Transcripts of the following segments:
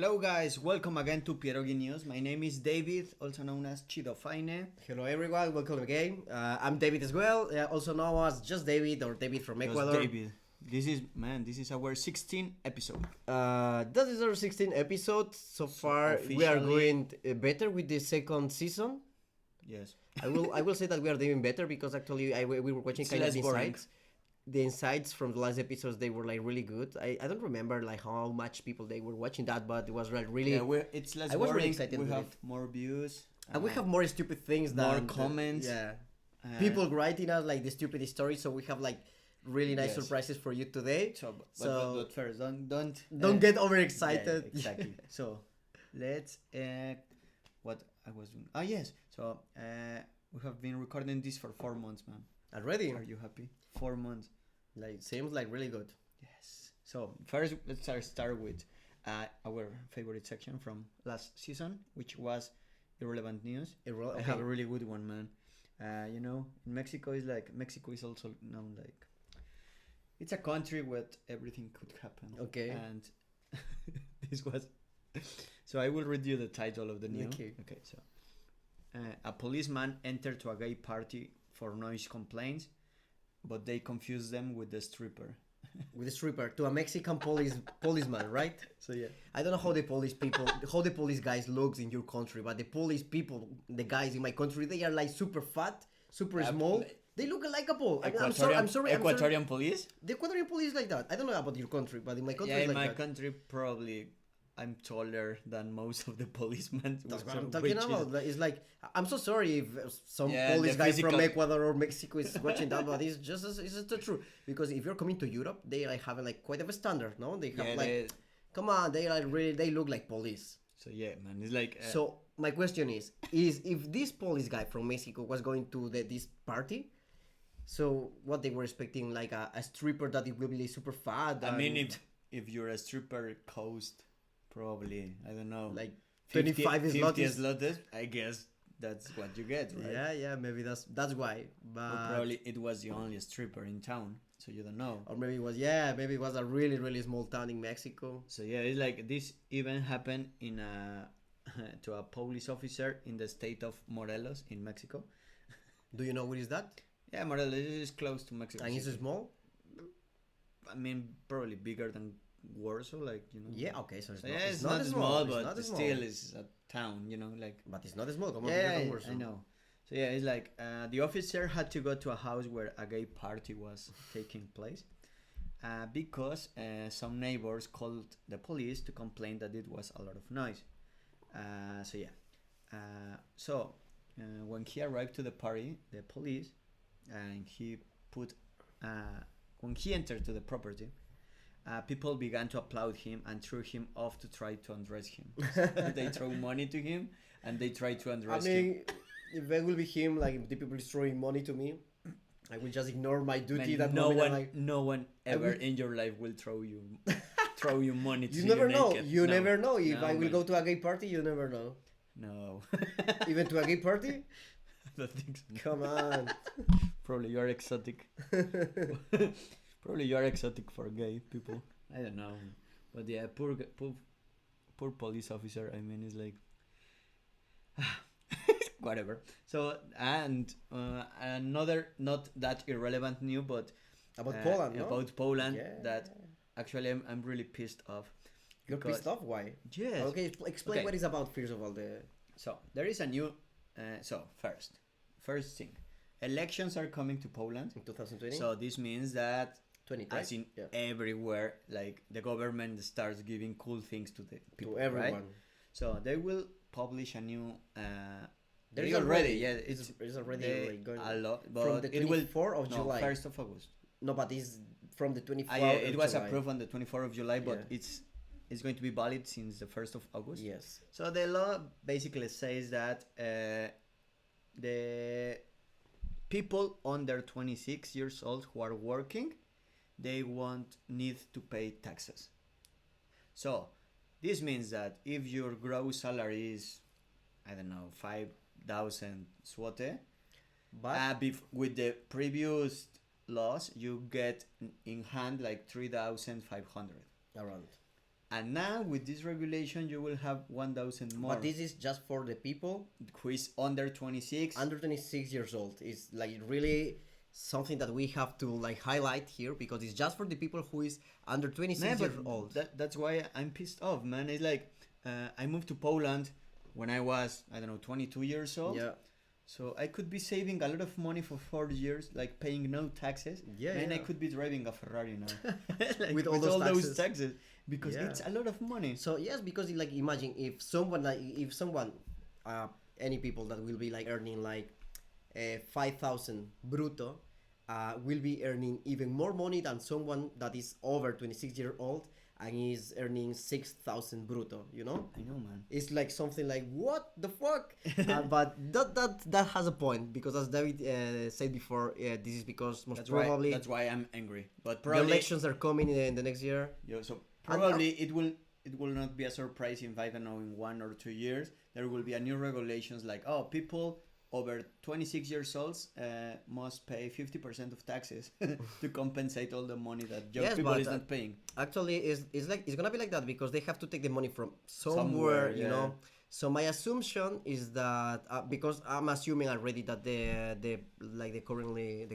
Hello guys, welcome again to Pierogi News. My name is David, also known as chido-fajny. Hello everyone, welcome again. I'm David as well, also known as just David or David from Ecuador. David. This is our 16th episode. That is our 16th episode. So far, we are going better with the second season. Yes. I will say that we are doing better because actually we were watching kind of the insights. The insights from the last episodes, they were like really good. I don't remember like how much people they were watching that, but it was like really. Yeah, it's less. I was boring. really excited. We have it. More views. And we have more stupid things more comments. People writing us like the stupid stories, so we have like really nice surprises for you today. But first, don't get overexcited. Yeah, exactly. So let's what I was doing. Yes. So we have been recording this for 4 months, man. Already? Are you happy? 4 months. Like seems like really good. Yes. So first, let's start with our favorite section from last season, which was irrelevant news. I have a really good one, man. In Mexico is also known like it's a country where everything could happen. Okay. And this was. So I will read you the title of the news. Okay. So a policeman entered to a gay party for noise complaints, but they confused them with the stripper. With a stripper to a Mexican policeman, right? So yeah, I don't know how the police guys looks in your country, but the police people, the guys in my country, they are like super fat, super small. They look like a pole. I'm sorry. Ecuadorian police. The Ecuadorian police like that. I don't know about your country, but in my country, in my country probably. I'm taller than most of the policemen. That's what I'm talking about. It's like, I'm so sorry if some police guy from Ecuador or Mexico is watching that, but it's just the truth. Because if you're coming to Europe, they like have like quite of a standard, no? They have come on, they like really, they look like police. So yeah, man, it's like. So my question is if this police guy from Mexico was going to this party, so what they were expecting, like a stripper that it will be super fat. I mean, if you're a stripper coast. Probably, I don't know. Like 25 zlotys. I guess that's what you get, right? Yeah, maybe that's why. But or probably it was the only stripper in town, so you don't know. Or maybe it was a really, really small town in Mexico. So yeah, it's like this even happened to a police officer in the state of Morelos in Mexico. Do you know where is that? Yeah, Morelos is close to Mexico. And is it small? I mean, probably bigger than Warsaw, like, you know. Yeah, okay, so it's not small, but still it's a town, you know, like. But it's not small. I know. So yeah, it's like the officer had to go to a house where a gay party was taking place, because some neighbors called the police to complain that it was a lot of noise. When he arrived to the party, the police, and when he entered to the property. People began to applaud him and threw him off to try to undress him. They throw money to him and they try to undress him. If that will be him, like if the people is throwing money to me, I will just ignore my duty. Man, no one ever in your life will throw you money. You never know. You never know. If I will go to a gay party, you never know. No. Even to a gay party? I don't think so. Come on. Probably you're exotic. Probably you are exotic for gay people. I don't know, but yeah, poor police officer. I mean, it's like whatever. So and another not that irrelevant news, but about Poland. No? About Poland, that actually I'm really pissed off. You're pissed off? Why? Yes. Okay, explain what it's about first of all. So there is a new. First thing, elections are coming to Poland in 2020. So this means that. As in everywhere, like the government starts giving cool things to the people, to everyone. Right? So they will publish a new. It's already going a lot, but from the 24th of July. 1st of August. No, but it's from the 24th. It was approved on the 24th of July, but it's going to be valid since the 1st of August. Yes. So the law basically says that the people under 26 years old who are working. They won't need to pay taxes. So this means that if your gross salary is, I don't know, 5,000 zloty, but with the previous laws, you get in hand like 3,500. Around. And now with this regulation, you will have 1,000 more. But this is just for the people who is under 26. Under 26 years old. It's like really something that we have to like highlight here, because it's just for the people who is under 26 years old. That's why I'm pissed off, man. It's like I moved to Poland when I was, I don't know, 22 years old. Yeah. So I could be saving a lot of money for 4 years, like paying no taxes. Yeah. And yeah. I could be driving a Ferrari now. Like, with all those taxes. Because it's a lot of money. So yes, because like imagine if someone any people that will be like earning like 5,000 brutto will be earning even more money than someone that is over 26 years old and is earning 6,000 brutto, you know? I know, man. It's like something like, what the fuck? But that has a point, because as David said before, this is because most probably... That's why I'm angry. But probably... The elections are coming in the next year. Yeah, so probably it will not be a surprise if, I don't know, in 1 or 2 years, there will be a new regulations like, people over 26 years old must pay 50% of taxes to compensate all the money that young people is not paying. Actually, it's gonna be like that, because they have to take the money from somewhere, you know. So my assumption is that because I'm assuming already that the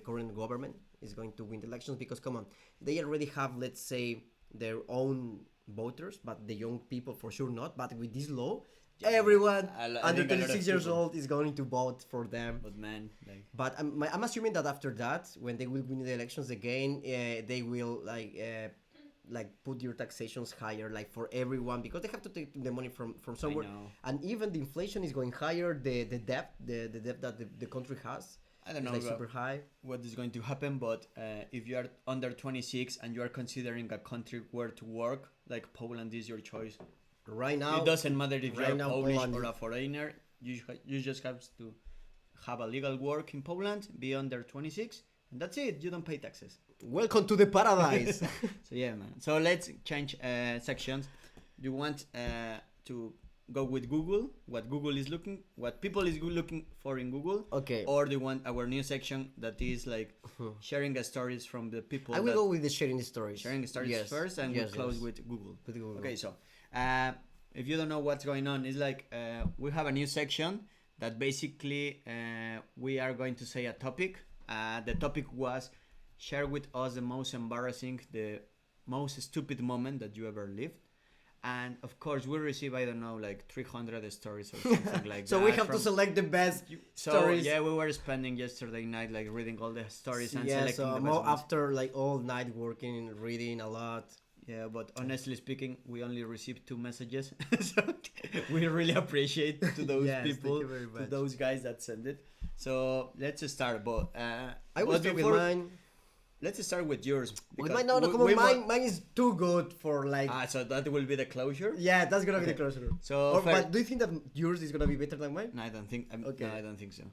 current government is going to win the elections, because come on, they already have, let's say, their own voters, but the young people for sure not. But with this law, everyone under 26 years old is going to vote for them. But man, but I'm assuming that after that, when they will win the elections again, they will like put your taxations higher, like for everyone, because they have to take the money from somewhere. And even the inflation is going higher. The debt that the country has, I don't know, like super high. What is going to happen, but if you are under 26 and you are considering a country where to work, like Poland is your choice. Right now, it doesn't matter if you're Polish or a foreigner. You just have to have a legal work in Poland, be under 26, and that's it. You don't pay taxes. Welcome to the paradise. So yeah, man. So let's change sections. You want to go with Google? What Google is what people is looking for in Google? Okay. Or do you want our new section that is like sharing stories from the people? I will go with the sharing stories. Sharing stories first, and we'll close with Google. Okay, so. If you don't know what's going on, it's like we have a new section that basically we are going to say a topic. The topic was share with us the most embarrassing, the most stupid moment that you ever lived. And of course, we receive, I don't know, like 300 stories or something like so that. So we have to select the best stories. Yeah, we were spending yesterday night like reading all the stories and selecting the best ones. After like all night working, reading a lot. Yeah, but honestly speaking, we only received 2 messages. So we really appreciate to those people, to those guys that send it. So let's start. But I will start with mine. Let's start with yours. With mine, mine is too good for like. So that will be the closure. Yeah, that's gonna be the closure. So, but do you think that yours is gonna be better than mine? No, I don't think. Okay. No, I don't think so.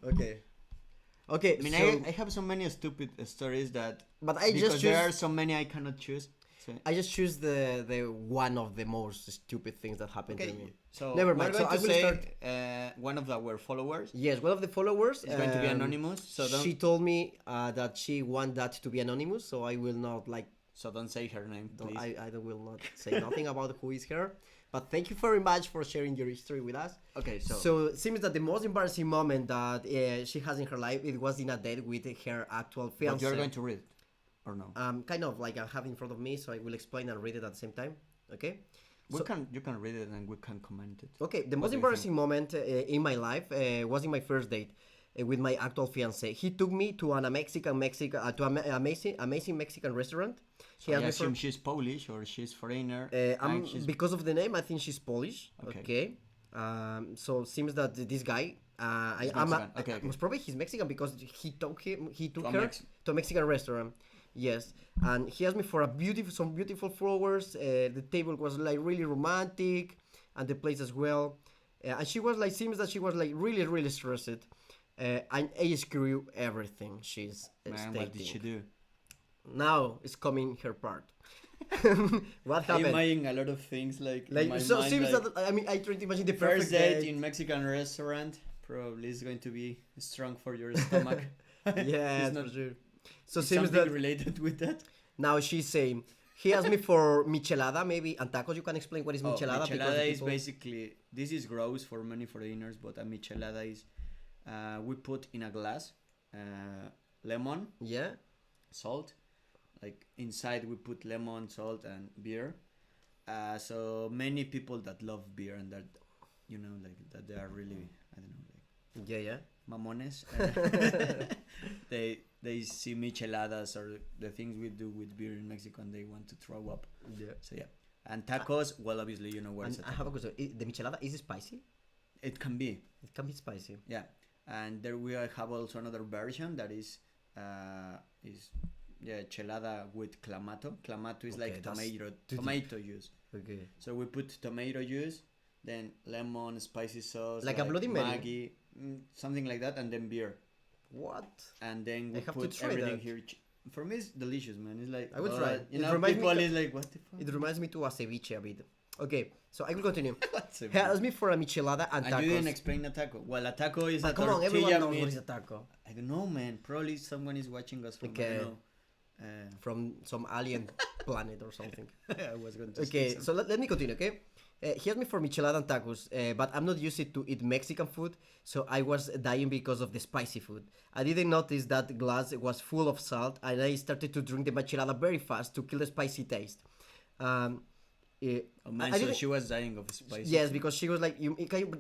Okay. I mean, I have so many stupid stories that. But there are so many I cannot choose. So. I just choose the one of the most stupid things that happened to me. So never mind. So I will start. One of our followers. Yes, one of the followers is going to be anonymous. So she told me that she want that to be anonymous. So I will not like. So don't say her name, please. I will not say nothing about who is her. But thank you very much for sharing your history with us. Okay, so it seems that the most embarrassing moment that she has in her life, it was in a date with her actual fiancé. But you're going to read. Or no? Kind of like I have in front of me, so I will explain and read it at the same time. Okay. You can read it and we can comment it. Okay. The most embarrassing moment in my life was in my first date with my actual fiance. He took me to an amazing Mexican restaurant. So I assume she's Polish or she's foreigner. Because of the name, I think she's Polish. Okay. So it seems that this guy. Most probably he's Mexican because he took her to a Mexican restaurant. Yes, and he asked me for some beautiful flowers. The table was like really romantic, and the place as well. And she was like, seems that she was like really, really stressed. And I screw everything she's stating. What did she do? Now is coming her part. What happened? I'm imagining a lot of things like so mind, seems that I try to imagine the first date in Mexican restaurant probably is going to be strong for your stomach. Yeah, it's not sure. So seems that related with that. Now she's saying He asked me for michelada, maybe, and tacos. You can explain what is Oh, michelada? michelada is basically, this is gross for many foreigners, but a michelada is, we put in a glass lemon, Yeah. salt. Like inside we put lemon, salt, and beer. So many people that love beer and that, like that they are really, I don't know, like Yeah. mamones. They see micheladas or the things we do with beer in Mexico and they want to throw up. Yeah. So yeah, and tacos. Well, obviously you know what is a I taco. have a question. The michelada is it spicy? It can be. It can be spicy. Yeah, and there we have also another version that is chelada with clamato. Clamato is like tomato juice. Okay. So we put tomato juice, then lemon, spicy sauce, like a Bloody Mary, Maggi, something like that, and then beer. What? And then we I have to put try everything that. here. For me, it's delicious, man. It's like I will try. People is like, what the fuck? It reminds me to a ceviche a bit. Okay, so I will continue. What's He asked me for a michelada and tacos. And you didn't explain a taco. Well, a taco is a come on, tortilla everyone knows meat. what is a taco. I don't know, man. Probably someone is watching us from, I don't know, from some alien planet or something. I was going to Okay, say so let me continue, okay? He asked me for michelada and tacos, but I'm not used to eat Mexican food, so I was dying because of the spicy food. I didn't notice that glass was full of salt, and I started to drink the michelada very fast to kill the spicy taste. so she was dying of spicy. Yes, because she was like,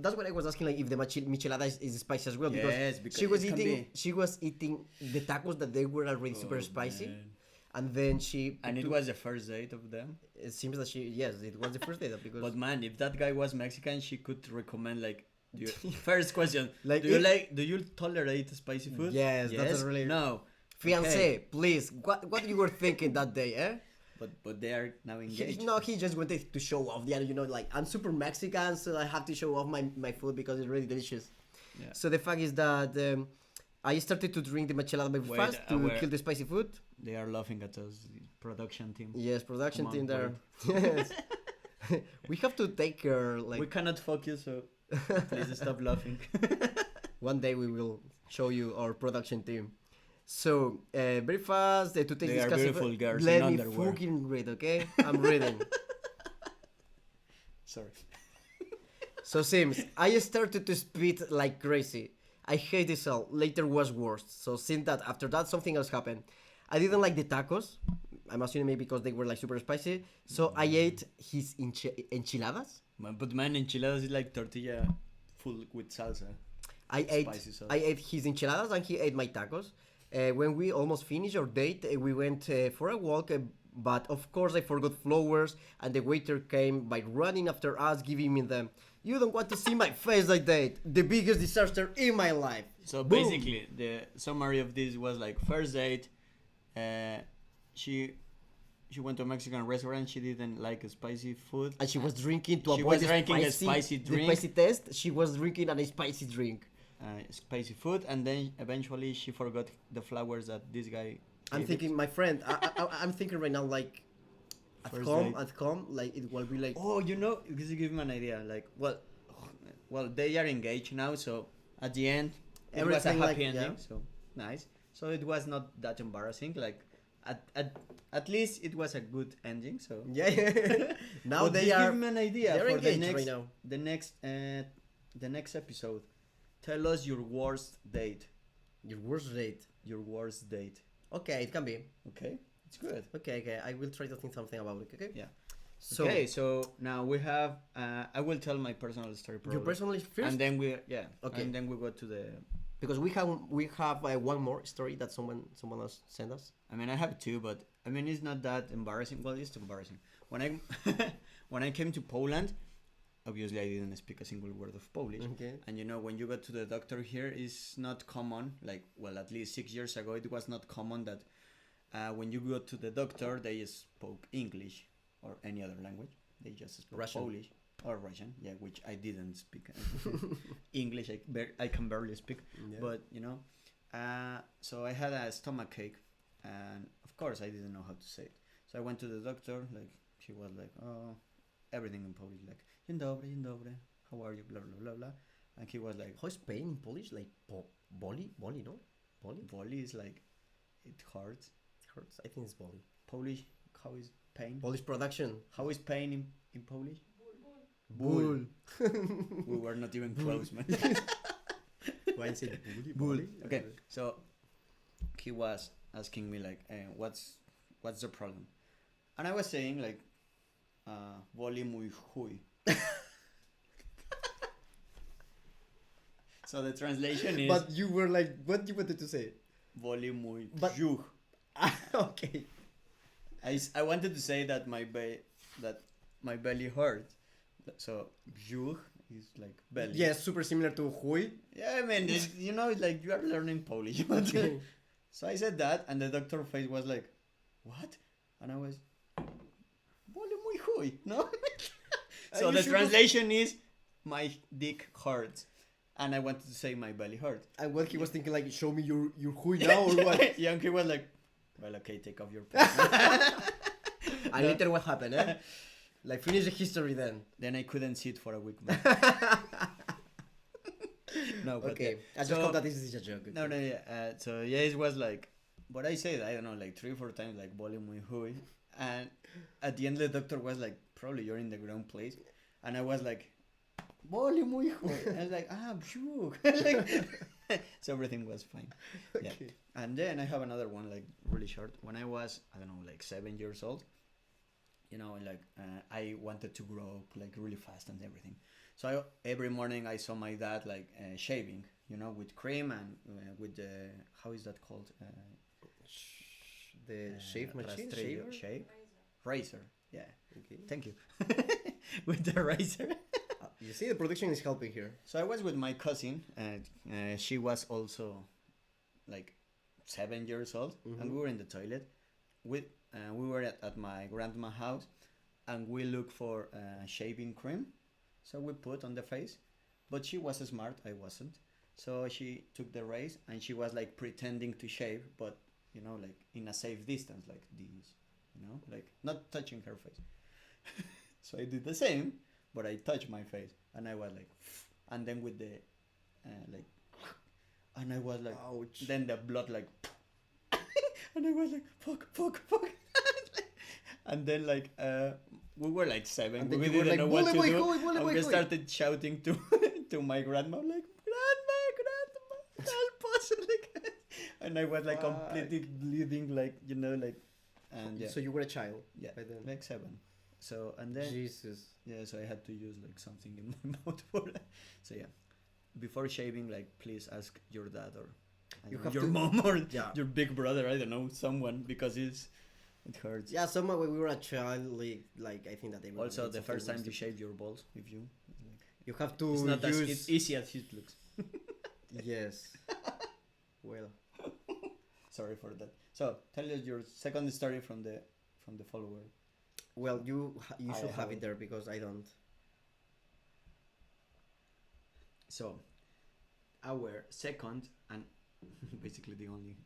that's what I was asking, like if the michelada is spicy as well. Yes, because she was eating the tacos that they were already super spicy. Man. And then she... And it was the first date of them? It seems that it was the first date. Because but man, if that guy was Mexican, she could recommend like... First question, like do you tolerate spicy food? Yes, that's really... No. Fiancé, okay. Please, what you were thinking that day, eh? But they are now engaged. He just wanted to show off. Like I'm super Mexican, so I have to show off my food because it's really delicious. Yeah. So the fact is that I started to drink the michelada very fast to kill the spicy food. They are laughing at us, the production team. Yes, production team there. Yes. We have to take care. Like we cannot focus, so please stop laughing. One day we will show you our production team. So very fast to take they this. Are beautiful girls Let in me underwear. fucking read, okay? I'm reading. Sorry. So Sims, I started to spit like crazy. I hate this all. Later was worse. So since that, after that, something else happened. I didn't like the tacos. I'm assuming maybe because they were like super spicy. So I ate his enchiladas. But man, enchiladas is like tortilla full with salsa. I ate his enchiladas and he ate my tacos. When we almost finished our date, we went for a walk. But of course I forgot flowers and the waiter came by running after us, giving me them. You don't want to see my face that date. The biggest disaster in my life. So basically, the summary of this was like first date. She went to a Mexican restaurant. She didn't like spicy food, and she was drinking to she avoid was drinking a spicy drink. The spicy taste. She was drinking a spicy drink. Spicy food, and then eventually she forgot the flowers that this guy. I'm thinking, my friend. I'm thinking right now, like at home, like it will be like. Oh, because you give me an idea. Like, well, they are engaged now, so at the end, it was a happy ending. Yeah. So nice. So it was not that embarrassing. Like, at least it was a good ending. So yeah. Now they are. Give me an idea they're for engaged the next, right now. The next episode. Tell us your worst date. Your worst date. Your worst date. Okay, it can be. Okay, it's good. Okay. I will try to think something about it. Okay. Yeah. So now we have. I will tell my personal story. Probably. Your personal first. And then we Okay. And then we go to the. Because we have one more story that someone else sent us. I mean, I have two, but I mean, it's not that embarrassing. Well, it's embarrassing. When I came to Poland, obviously I didn't speak a single word of Polish. Okay. And when you go to the doctor here, it's not common. Like, well, at least 6 years ago, it was not common that when you go to the doctor, they spoke English or any other language. They just spoke Russian. Polish or Russian. Yeah, which I didn't speak. English, I can barely speak. Yeah. But so I had a stomach ache, and of course I didn't know how to say it. So I went to the doctor. Like, she was like, oh, everything in Polish, like, dzień dobry, how are you, blah blah blah blah, and he was like, how is pain in Polish? Like boli, no? Boli is like, it hurts. I think it's boli. Polish, how is Pain. Polish production. How is pain in Polish? Bull. We were not even close, man. Why is it bull? Okay, so he was asking me like, what's the problem? And I was saying like, woli mój chuj. So the translation is. But you were like, what you wanted to say? Woli mój brzuch. Okay. I wanted to say that my belly hurts. So brzuch is like belly. Yes, super similar to chuj. Yeah, I mean, you know, like you are learning Polish. Okay. So I said that, and the doctor face was like, "What?" And I was, "Boli mój chuj," no. So the translation is, "My dick hurts," and I wanted to say, "My belly hurts." And what he was thinking, like, show me your chuj now or what? Yeah, and he was like, "Well, okay, take off your pants." And later what happened, eh? Like, finish the history then. Then I couldn't sit for a week. No, but okay. I just hope that this is a joke. Okay. No, yeah. So yeah, it was like, but I said, I don't know, like 3 or 4 times, like volume muy hui, and at the end the doctor was like, probably you're in the wrong place, and I was like, volume muy hui. I was like, phew. Like, so everything was fine. Okay. Yeah. And then I have another one, like really short. When I was, I don't know, like 7 years old, you know, like I wanted to grow up like really fast and everything. So every morning I saw my dad like shaving, you know, with cream and with the, how is that called? The shave machine? Shave? Razor. Yeah. Okay. Thank you. With the razor. You see, the production is helping here. So I was with my cousin, and she was also like 7 years old, and we were in the toilet. We were at my grandma's house, and we looked for shaving cream. So we put on the face, but she was smart, I wasn't. So she took the razor and she was like pretending to shave, but you know, like in a safe distance, like this, you know, like not touching her face. So I did the same, but I touched my face and I was like, and then with the, like, and I was like, ouch. Then the blood like, and I was like, fuck. And then like, we were like 7. We didn't know what to do. And we started shouting to my grandma, like, grandma, help us. Like, and I was like completely bleeding, like, you know, like, and yeah. So you were a child? Yeah, by then. Like 7. So, and then, Jesus. Yeah, so I had to use like something in my mouth for that. So yeah, before shaving, like, please ask your dad or your mom or your big brother, I don't know, someone, because it hurts. Yeah, someone when we were a child, like I think that they also the first time you shave your balls, if you you have to it's not as easy as it looks. Yes. Well, sorry for that. So tell us your second story from the follower. Well, you should have it there because I don't. So our second and basically the only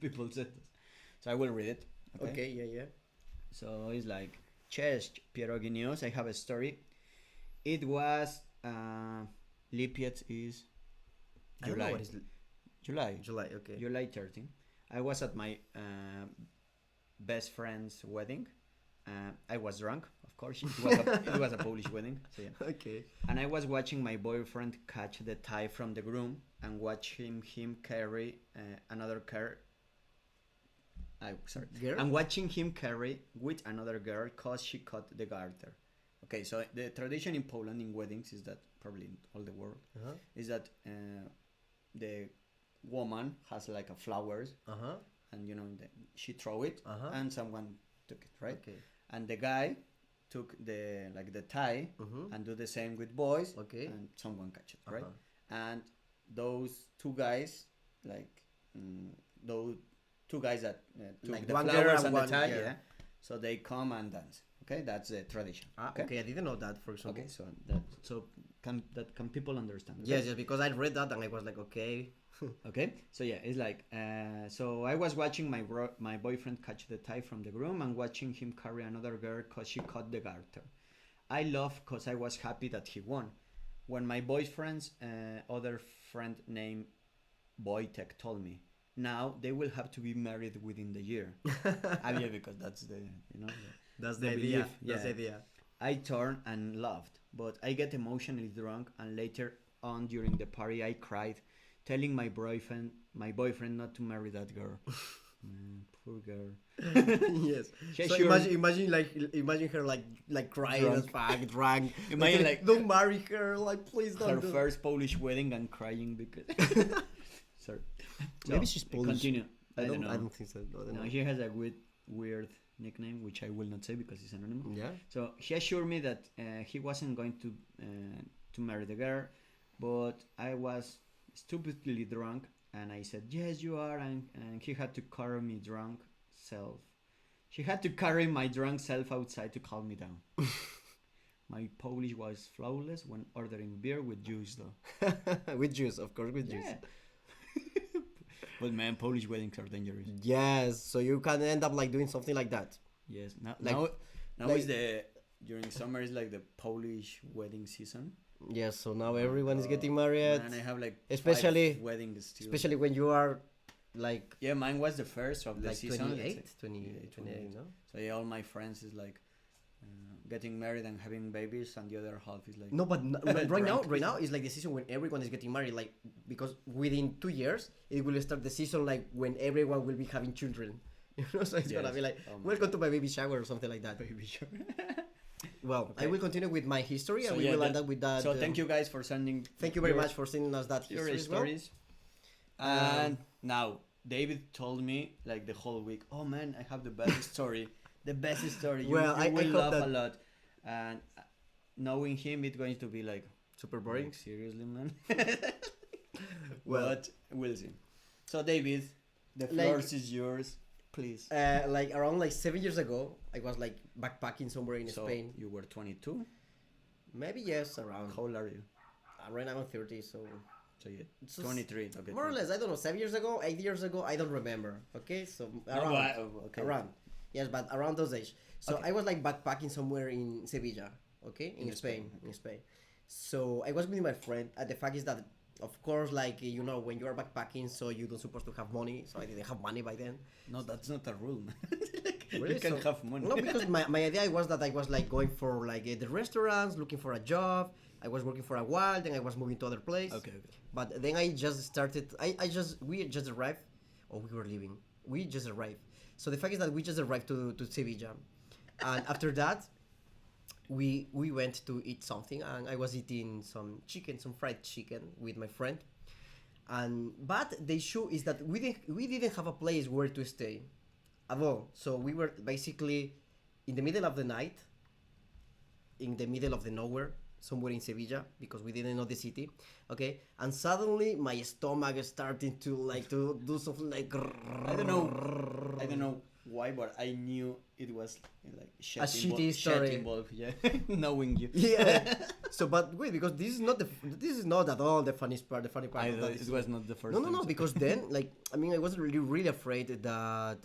people said this. So I will read it. Okay, yeah. So it's like, Cześć, Pierogi News. I have a story. It was Lipiec is July. I don't know what is July, okay. July 13. I was at my best friend's wedding. I was drunk, of course. It was a Polish wedding. So yeah. Okay. And I was watching my boyfriend catch the tie from the groom and watching him carry another car. Girl? I'm watching him carry with another girl cause she cut the garter. Okay, so the tradition in Poland in weddings is that, probably in all the world, is that the woman has like a flowers, and you know she throw it, and someone took it, right? Okay. And the guy took the tie and do the same with boys, okay, and someone catch it, right? And those two guys, like those two guys that took like the one flowers and and one, the tie, yeah. So they come and dance. Okay, that's the tradition. Okay, I didn't know that, for example. Okay, so can people understand? Okay? Yes, because I read that and I was like, okay. Okay, so yeah, it's like so I was watching my boyfriend catch the tie from the groom and watching him carry another girl cause she cut the garter. I laughed cause I was happy that he won. When my boyfriend's other friend named Wojtek told me, now they will have to be married within the year. Yeah, because that's the that's the idea. belief. That's the idea. I turned and laughed, but I get emotionally drunk, and later on during the party I cried, telling my boyfriend not to marry that girl. Poor girl. Yes. So imagine her like crying Drunk. as fuck, drunk. Imagine like don't marry her, like please don't. her first Polish wedding and crying because. Sorry. Maybe she's Polish. Continue. I don't know. I don't think so. No. She has a weird nickname which I will not say because it's anonymous. Yeah. So he assured me that he wasn't going to marry the girl, but I was stupidly drunk, and I said, "Yes, you are," and he had to carry me drunk self. She had to carry my drunk self outside to calm me down. My Polish was flawless when ordering beer with juice, though. With juice, of course, with juice. But man, Polish weddings are dangerous. Yes, so you can end up like doing something like that. Yes, now like, is during summer is like the Polish wedding season. Yes, so now everyone is getting married. And I have like especially 5 weddings still. Especially when you are like mine was the first of the like season. 28, no? So all my friends is like getting married and having babies, and the other half is like right now is like the season when everyone is getting married, like because within 2 years it will start the season like when everyone will be having children. So it's gonna be like welcome to my baby shower or something like that. Baby shower. Well, okay. I will continue with my history, and we will end up with that. So thank you guys for sending. Thank you very much for sending us that your history stories. And now David told me like the whole week. Oh man, I have the best story. The best story. You I will hope laugh that... a lot. And knowing him, it's going to be like super boring. Like, seriously, man. Well, but we'll see. So David, the floor is yours. Please. Like around like 7 years ago, I was like backpacking somewhere in Spain. You were 22? Maybe yes, around. How old are you? Right now I'm 30, so yeah, 23. Okay. More or less, I don't know. 7 years ago, 8 years ago, I don't remember. Okay, so around. Around. Yes, but around those age. So I was like backpacking somewhere in Sevilla. Okay, in Spain. In Spain. So I was with my friend. And the fact is that, of course, like when you are backpacking, so you don't supposed to have money. So I didn't have money by then. No, that's not a rule, man. Really? You can have money. No, because my idea was that I was like going for like the restaurants, looking for a job. I was working for a while, then I was moving to other place. Okay. But then I just started. We just arrived, or we were leaving. We just arrived. So the fact is that we just arrived to Sevilla, and after that, we went to eat something, and I was eating some fried chicken with my friend. But the issue is that we didn't have a place where to stay at all. So we were basically in the middle of the night, in the middle of the nowhere, somewhere in Sevilla, because we didn't know the city. Okay, and suddenly my stomach started to do something like I don't know why, but I knew it was like a shitty story. Yeah, knowing you. Yeah. So, but wait, because this is not at all the funny part. The funny part. It was not the first. No. Because then, I was really afraid that.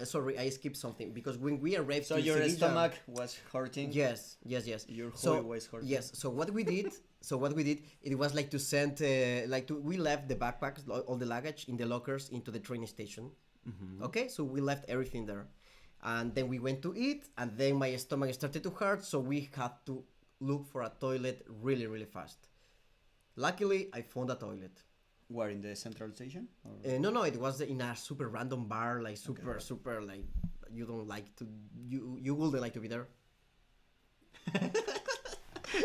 Sorry, I skipped something because when we arrived. So your Sevilla, stomach was hurting. Yes. Your whole was hurting. Yes. So what we did, it was like to send, we left the backpacks, all the luggage in the lockers into the train station. Mm-hmm. Okay, so we left everything there, and then we went to eat, and then my stomach started to hurt, so we had to look for a toilet really, really fast. Luckily, I found a toilet. Where, in the central station? No, it was in a super random bar, like super, like you don't like to, you wouldn't like to be there.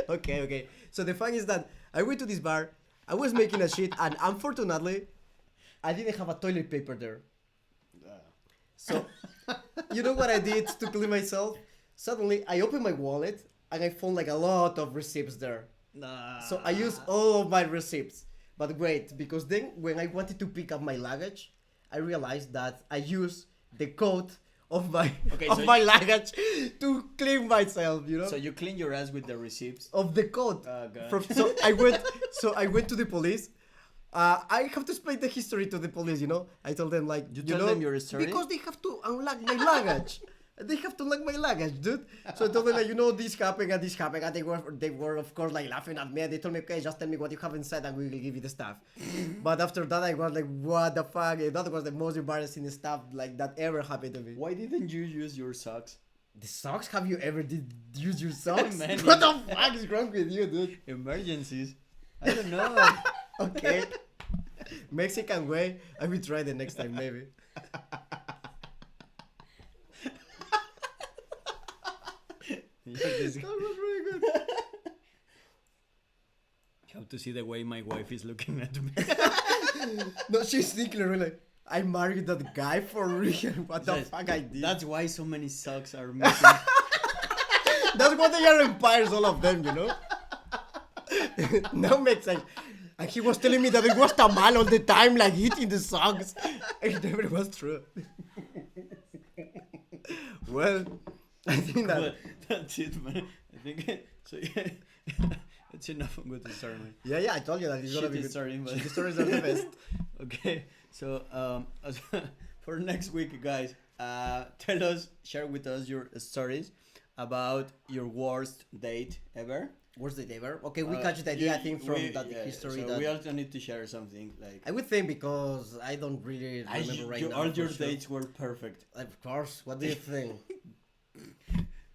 Okay. So the fact is that I went to this bar, I was making a shit, and unfortunately, I didn't have a toilet paper there. So, you know what I did to clean myself? Suddenly, I opened my wallet, and I found like a lot of receipts there. Nah. So I used all of my receipts. But wait, because then when I wanted to pick up my luggage, I realized that I used the code of my my luggage to clean myself, So you clean your ass with the receipts of the code. Oh god. So I went to the police. I have to explain the history to the police, I told them you tell them your story because they have to unlock my luggage. They have to lock my luggage, dude. So I told them, like, this happened and this happened, and they were of course like laughing at me. And they told me, okay, just tell me what you have inside, and we will give you the stuff. But after that, I was like, what the fuck? And that was the most embarrassing stuff like that ever happened to me. Why didn't you use your socks? The socks? Have you ever use your socks? Man, what the fuck is wrong with you, dude? Emergencies. I don't know. Okay. Mexican way. I will try the next time, maybe. That was really good. You have to see the way my wife is looking at me. No, she's thinking really, I married that guy for real. What the fuck I did? That's why so many socks are missing. That's why they are empires, all of them, Now makes sense. And he was telling me that it was tamal all the time, like eating the socks. It never was true. Well, I think that... Well, that's it, man. I think... So, yeah. That's enough. I'm going to start, man. Yeah, I told you that it's going to be good. The stories are the best. Okay, so for next week, guys, share with us your stories about your worst date ever. Worst date ever? Okay, we catch the idea, I think, from history. So we also need to share something. Like I would think, because I don't really remember right now. All your dates were perfect. Of course. What do you think?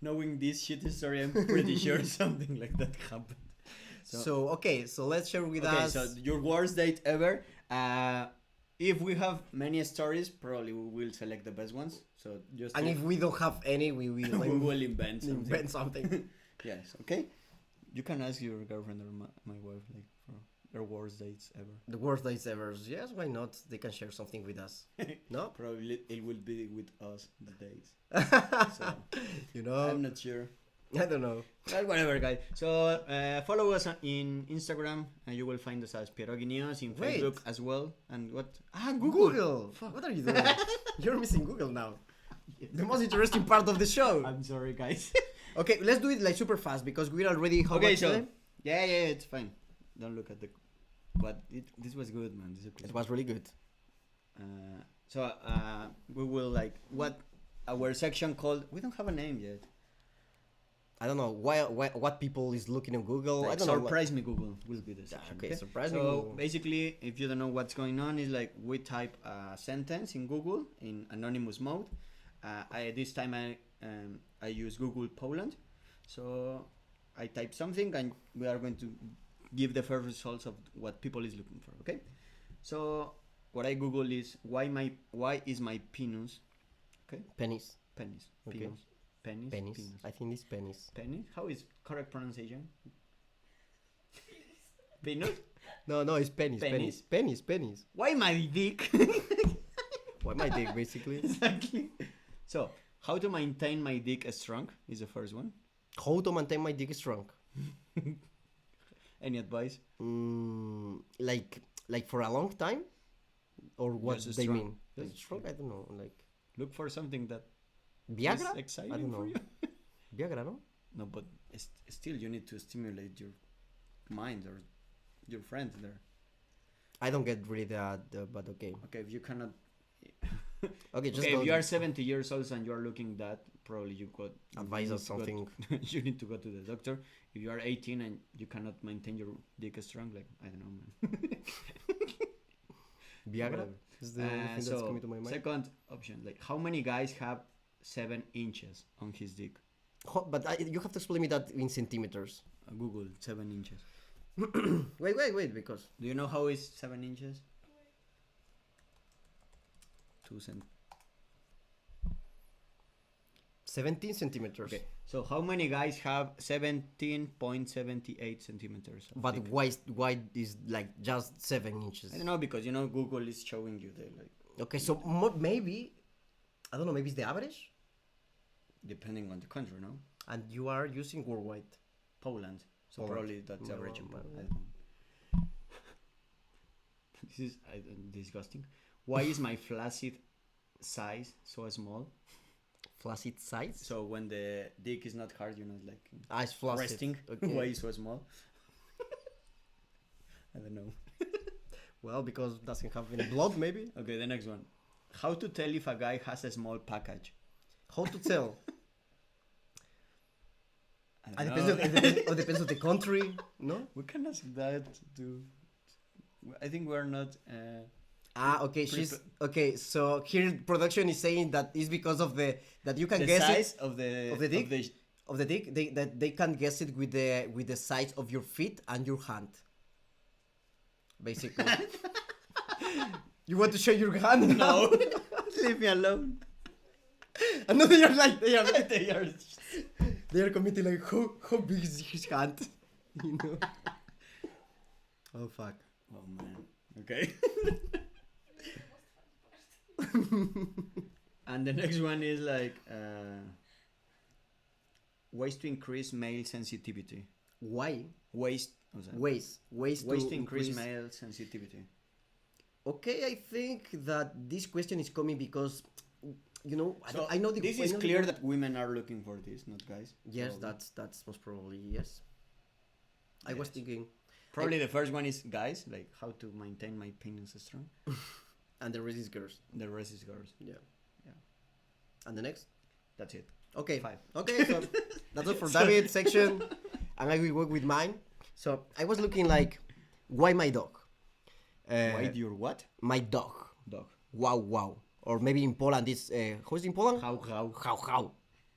Knowing this shitty story, I'm pretty sure something like that happened. So let's share with us. Okay, so your worst date ever. If we have many stories, probably we will select the best ones. So and if we don't have any, we will we will invent something. Yes. Okay. You can ask your girlfriend or my wife, like, for their worst dates ever. The worst dates ever. Yes, why not? They can share something with us. No? Probably it will be with us, the dates. So, I'm not sure. I don't know. But whatever, guys. So follow us in Instagram, and you will find us as Pierogi News, in Facebook as well. And what? Google. Fuck, what are you doing? You're missing Google now. The most interesting part of the show. I'm sorry, guys. Okay, let's do it like super fast, because we're already time? Yeah, it's fine. Don't look at the... But this was good, man. It was really good. So we will like... What our section called... We don't have a name yet. I don't know what people is looking on Google. Like, I don't surprise me Google will be the section. Okay, surprise me So Google. basically, if you don't know what's going on, is like we type a sentence in Google in anonymous mode. This time I use Google Poland. So I type something, and we are going to give the first results of what people is looking for. Okay. So what I Google is why is my penis? Okay. Penis. Okay. Penis. Penis. I think it's penis. Penis? How is correct pronunciation? Penis? No, it's penis. Penis. Why my dick? Why my dick, basically? Exactly. So, how to maintain my dick strong is the first one. How to maintain my dick strong? Any advice? Like for a long time? Or what Just they strong. mean? Just strong? I don't know. Like look for something that Viagra? is exciting I don't know. for you. Viagra, no? No, but still you need to stimulate your mind or your friend there. I don't get really that, but okay. Okay, if you cannot... Okay, just if you are 70 years old and you are looking that, probably you got advice or something. You need to go to the doctor. If you are 18 and you cannot maintain your dick strong, like, I don't know, man. Viagra is the thing that's coming to my mind. Second option, like, how many guys have 7 inches on his dick? But you have to explain me that in centimeters. Google 7 inches. Wait, because... Do you know how is 7 inches? 17 centimeters. Okay, so how many guys have 17.78 centimeters? But why is like just 7 inches? I don't know, because Google is showing you the like. Okay, so maybe, I don't know, maybe it's the average? Depending on the country, no? And you are using worldwide? Poland. So Poland. probably that's average. I don't know. This is disgusting. Why is my flaccid size so small? Flaccid size? So when the dick is not hard, like it's flaccid. resting. Okay. Why is so small? I don't know. Well, because doesn't have any blood, maybe. Okay, the next one. How to tell if a guy has a small package? How to tell? I don't It depends on the country, no? We can ask that to. I think we're not. Okay. Okay. So here, production is saying that it's because of that you can The guess size it of the dick. Of the dick. They can guess it with the size of your feet and your hand. Basically. You want to show your hand? No. Leave me alone. And no, they are commenting like how big is his hand? You know. Oh fuck. Oh man. Okay. And the next one is like ways to increase male sensitivity. Why? Ways to increase male sensitivity. Okay, I think that this question is coming because, you know, I know this is clear that women are looking for this, not guys. Yes, probably. That's most probably yes. I was thinking. Probably the first one is guys, like how to maintain my penis strong. And the rest is girls. The rest is girls. Yeah. And the next? That's it. Okay. 5. Okay, so that's all for David's section. And I will work with mine. So I was looking like, why my dog? Why your what? My dog. Dog. Wow. Or maybe in Poland it's, how is it in Poland? How.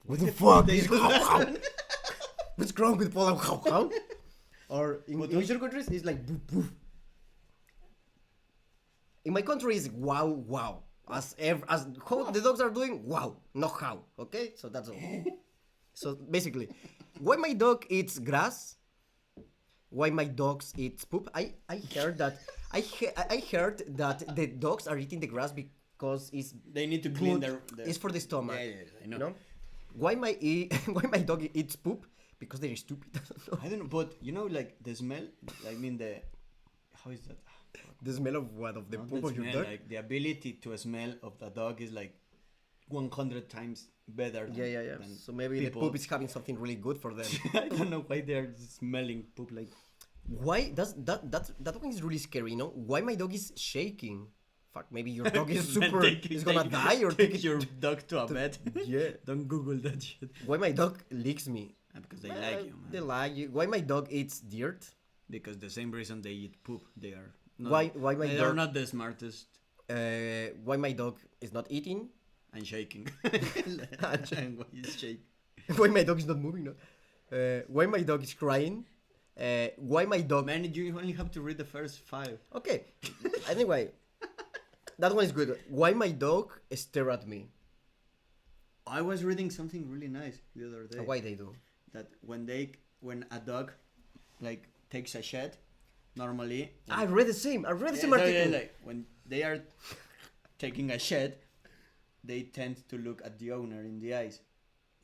What the fuck is how? What's wrong with Poland? How? Or in Asian countries it's like boof boof. In my country it's wow. As how the dogs are doing, wow, not how. Okay, so that's all. So basically, why my dog eats grass? Why my dogs eat poop? I heard that I heard that the dogs are eating the grass because they need to clean their it's for the stomach. Yeah, I know. You know? Why my dog eats poop? Because they're stupid. I don't know, but you know, like the smell. I mean how is that? The smell of what? Of the poop of your dog? Like the ability to smell of the dog is like 100 times better. Yeah. So maybe the poop is having something really good for them. I don't know why they're smelling poop like. Why does that one is really scary? You know why my dog is shaking? Fuck, maybe your dog is super. Is gonna die or take your dog to a bed. Yeah. Don't Google that shit. Why my dog licks me? Because they like you, man. They like you. Why my dog eats dirt? Because the same reason they eat poop. They are. Why my they dog? Are not the smartest. Why my dog is not eating? And shaking. And why is shaking? Why my dog is not moving? No? Why my dog is crying? Why my dog? Man, you only have to read the first 5. Okay. Anyway, that one is good. Why my dog stare at me? I was reading something really nice the other day. Why they do? That when a dog like takes a shit, normally. I read the same article. Like when they are taking a shit, they tend to look at the owner in the eyes.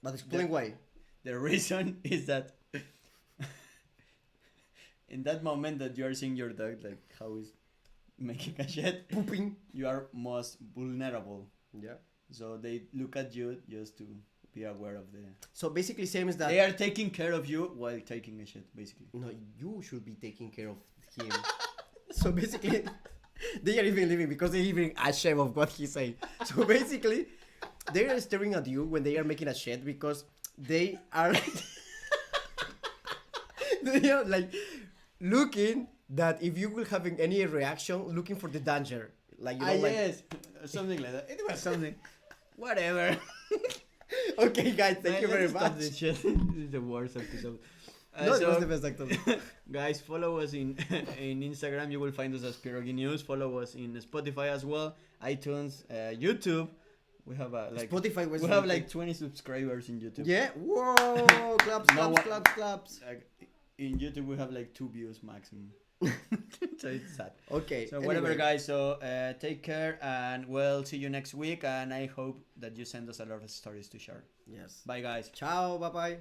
But explain why. The reason is that in that moment that you are seeing your dog, like how is making a shit, pooping, you are most vulnerable. Yeah. So they look at you just to be aware of the. So basically, same as that. They are taking care of you while taking a shit, basically. No, you should be taking care of him. So basically, they are even living because they're even ashamed of what he say. So basically, they are staring at you when they are making a shit because they are they are like looking that if you will having any reaction, looking for the danger. Like you know, like yes, something like that. It was something. Whatever. Okay, guys, thank you very much. This is the worst episode. No, it was the best episode. Guys, follow us in Instagram. You will find us as Pierogi News. Follow us in Spotify as well, iTunes, YouTube. We have Spotify. We have like 20 subscribers in YouTube. Yeah. Whoa! Claps. In YouTube, we have like 2 views maximum. So it's sad. Okay. So whatever, guys. So take care, and we'll see you next week. And I hope that you send us a lot of stories to share. Yes. Bye, guys. Ciao. Bye.